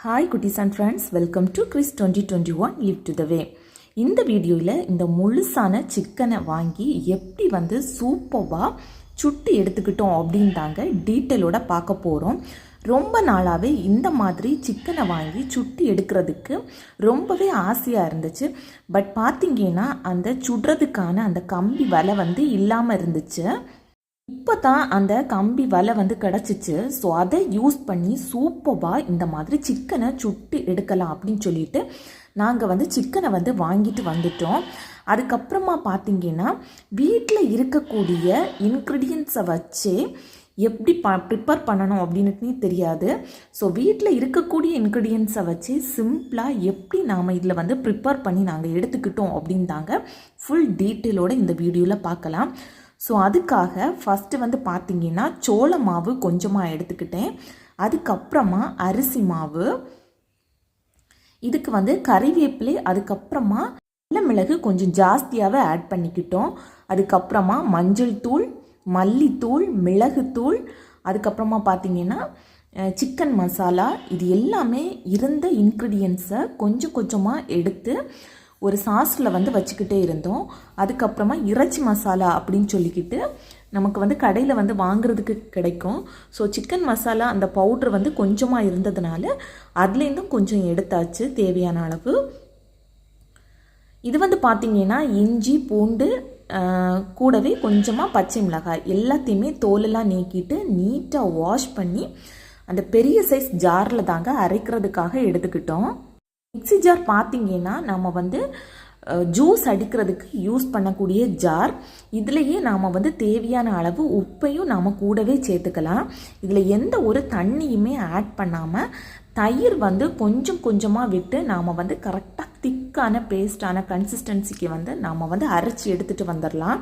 Hi குட்டீஸ் and friends, welcome to Chris 2021 live to the way. இந்த வீடியோவில் இந்த முழுசான சிக்கனை வாங்கி எப்படி சூப்பராக சுட்டு எடுத்துக்கிட்டோம் அப்படின்னு தாங்க டீட்டெயிலோட பார்க்க போகிறோம். ரொம்ப நாளாகவே இந்த மாதிரி சிக்கனை வாங்கி சுட்டு எடுக்கிறதுக்கு ரொம்பவே ஆசையாக இருந்துச்சு. பட் பார்த்திங்கன்னா அந்த சுடுறதுக்கான அந்த கம்பி வலை இல்லாமல் இருந்துச்சு. இப்போ தான் அந்த கம்பி வலை கிடச்சிச்சு. ஸோ அதை யூஸ் பண்ணி சூப்பராக இந்த மாதிரி சிக்கனை சுட்டு எடுக்கலாம் அப்படின்னு சொல்லிட்டு நாங்கள் சிக்கனை வாங்கிட்டு வந்துட்டோம். அதுக்கப்புறமா பார்த்திங்கன்னா வீட்டில் இருக்கக்கூடிய இன்க்ரீடியன்ஸை வச்சே எப்படி ப்ரிப்பேர் பண்ணணும் அப்படின்னுட்டு தெரியாது. ஸோ வீட்டில் இருக்கக்கூடிய இன்க்ரீடியன்ஸை வச்சு சிம்பிளாக எப்படி நாம் இதில் ப்ரிப்பேர் பண்ணி நாங்கள் எடுத்துக்கிட்டோம் அப்படின்னு தாங்க ஃபுல் டீட்டெயிலோடு இந்த வீடியோவில் பார்க்கலாம். ஸோ அதுக்காக ஃபஸ்ட்டு பார்த்திங்கன்னா சோள மாவு கொஞ்சமாக எடுத்துக்கிட்டேன். அதுக்கப்புறமா அரிசி மாவு, இதுக்கு கறிவேப்பிலை, அதுக்கப்புறமா நல்ல மிளகு கொஞ்சம் ஜாஸ்தியாகவே ஆட் பண்ணிக்கிட்டோம். அதுக்கப்புறமா மஞ்சள் தூள், மல்லித்தூள், மிளகுத்தூள், அதுக்கப்புறமா பார்த்திங்கன்னா சிக்கன் மசாலா, இது எல்லாமே இருந்த இன்க்ரீடியன்ஸை கொஞ்சம் கொஞ்சமாக எடுத்து ஒரு சாஸில் வச்சுக்கிட்டே இருந்தோம். அதுக்கப்புறமா இறைச்சி மசாலா அப்படின்னு சொல்லிக்கிட்டு நமக்கு கடையில் வாங்குறதுக்கு கிடைக்கும். ஸோ சிக்கன் மசாலா அந்த பவுட்ரு கொஞ்சமாக இருந்ததுனால அதுலேருந்தும் கொஞ்சம் எடுத்தாச்சு தேவையான அளவு. இது பார்த்திங்கன்னா இஞ்சி, பூண்டு, கூடவே கொஞ்சமாக பச்சை மிளகாய் எல்லாத்தையுமே தோலெல்லாம் நீக்கிட்டு நீட்டாக வாஷ் பண்ணி அந்த பெரிய சைஸ் ஜாரில் தாங்க அரைக்கிறதுக்காக எடுத்துக்கிட்டோம். மிக்ஸி ஜார் பார்த்திங்கன்னா நம்ம ஜூஸ் அடிக்கிறதுக்கு யூஸ் பண்ணக்கூடிய ஜார். இதுலேயே நாம் தேவையான அளவு உப்பையும் நாம் கூடவே சேர்த்துக்கலாம். இதில் எந்த ஒரு தண்ணியுமே ஆட் பண்ணாமல் தயிர் கொஞ்சம் கொஞ்சமாக விட்டு நாம் கரெக்டாக திக்கான பேஸ்டான கன்சிஸ்டன்சிக்கு நாம் அரைச்சி எடுத்துகிட்டு வந்துடலாம்.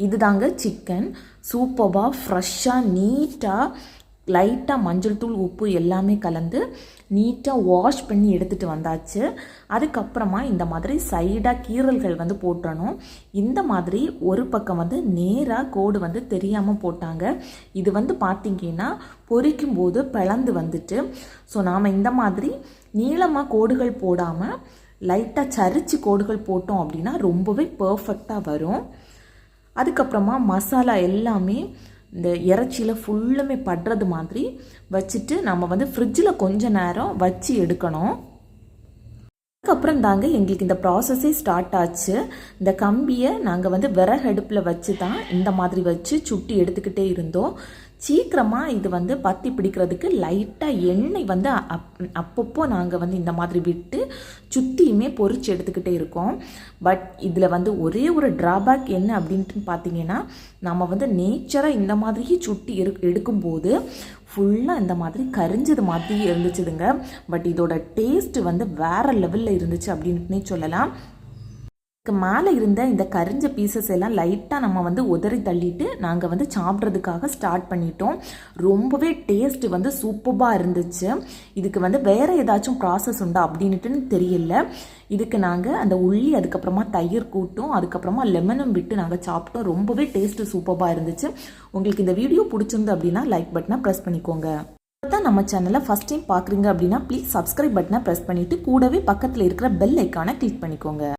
இது தாங்க சிக்கன் சூப்பராக ஃப்ரெஷ்ஷாக நீட்டாக லைட்டாக மஞ்சள் தூள், உப்பு எல்லாமே கலந்து நீட்டாக வாஷ் பண்ணி எடுத்துகிட்டு வந்தாச்சு. அதுக்கப்புறமா இந்த மாதிரி சைடாக கீரல்கள் போட்டணும். இந்த மாதிரி ஒரு பக்கம் நேராக கோடு தெரியாமல் போட்டாங்க. இது பார்த்திங்கன்னா பொரிக்கும் போது பிளந்து ஸோ நாம் இந்த மாதிரி நீளமாக கோடுகள் போடாமல் லைட்டாக சரிச்சு கோடுகள் போட்டோம் அப்படின்னா ரொம்பவே பர்ஃபெக்டாக வரும். அதுக்கப்புறமா மசாலா எல்லாமே இந்த இறைச்சியில் ஃபுல்லுமே படுறது மாதிரி வச்சுட்டு நம்ம ஃப்ரிட்ஜில் கொஞ்ச நேரம் வச்சு எடுக்கணும். அதுக்கப்புறம் தாங்க எங்களுக்கு இந்த ப்ராசஸே ஸ்டார்ட் ஆச்சு. இந்த கம்பியை நாங்கள் விறகு அடுப்பில் வச்சு தான் இந்த மாதிரி வச்சு சுட்டி எடுத்துக்கிட்டே இருந்தோம். சீக்கிரமாக இது பற்றி பிடிக்கிறதுக்கு லைட்டாக எண்ணெய் அப்பப்போ நாங்கள் இந்த மாதிரி விட்டு சுற்றியுமே பொரிச்சு எடுத்துக்கிட்டே இருக்கோம். பட் இதில் ஒரே ஒரு ட்ராபேக் என்ன அப்படின்ட்டு பார்த்தீங்கன்னா நம்ம நேச்சராக இந்த மாதிரி சுட்டி எடுக்கும்போது ஃபுல்லாக இந்த மாதிரி கரிஞ்சது மாதிரி இருந்துச்சுதுங்க. பட் இதோட டேஸ்ட்டு வேறு லெவலில் இருந்துச்சு அப்படின்ட்டுனே சொல்லலாம். மேலே இருந்த இந்த கரிஞ்ச பீசஸ் எல்லாம் லைட்டாக நம்ம உதறி தள்ளிட்டு நாங்கள் சாப்பிட்றதுக்காக ஸ்டார்ட் பண்ணிட்டோம். ரொம்பவே டேஸ்ட்டு சூப்பராக இருந்துச்சு. இதுக்கு வேறு ஏதாச்சும் ப்ராசஸ் உண்டா அப்படின்ட்டுன்னு தெரியல. இதுக்கு நாங்கள் அந்த உள்ளி, அதுக்கப்புறமா தயிர் கூட்டும், அதுக்கப்புறமா லெமனும் விட்டு நாங்கள் சாப்பிட்டோம். ரொம்பவே டேஸ்ட்டு சூப்பராக இருந்துச்சு. உங்களுக்கு இந்த வீடியோ பிடிச்சிருந்து அப்படின்னா லைக் பட்டனை ப்ரெஸ் பண்ணிக்கோங்க. தான் நம்ம சேனலை ஃபஸ்ட் டைம் பார்க்குறீங்க அப்படின்னா ப்ளீஸ் சப்ஸ்கிரைப் பட்டனை ப்ரெஸ் பண்ணிவிட்டு கூடவே பக்கத்தில் இருக்கிற பெல் ஐக்கானை கிளிக் பண்ணிக்கோங்க.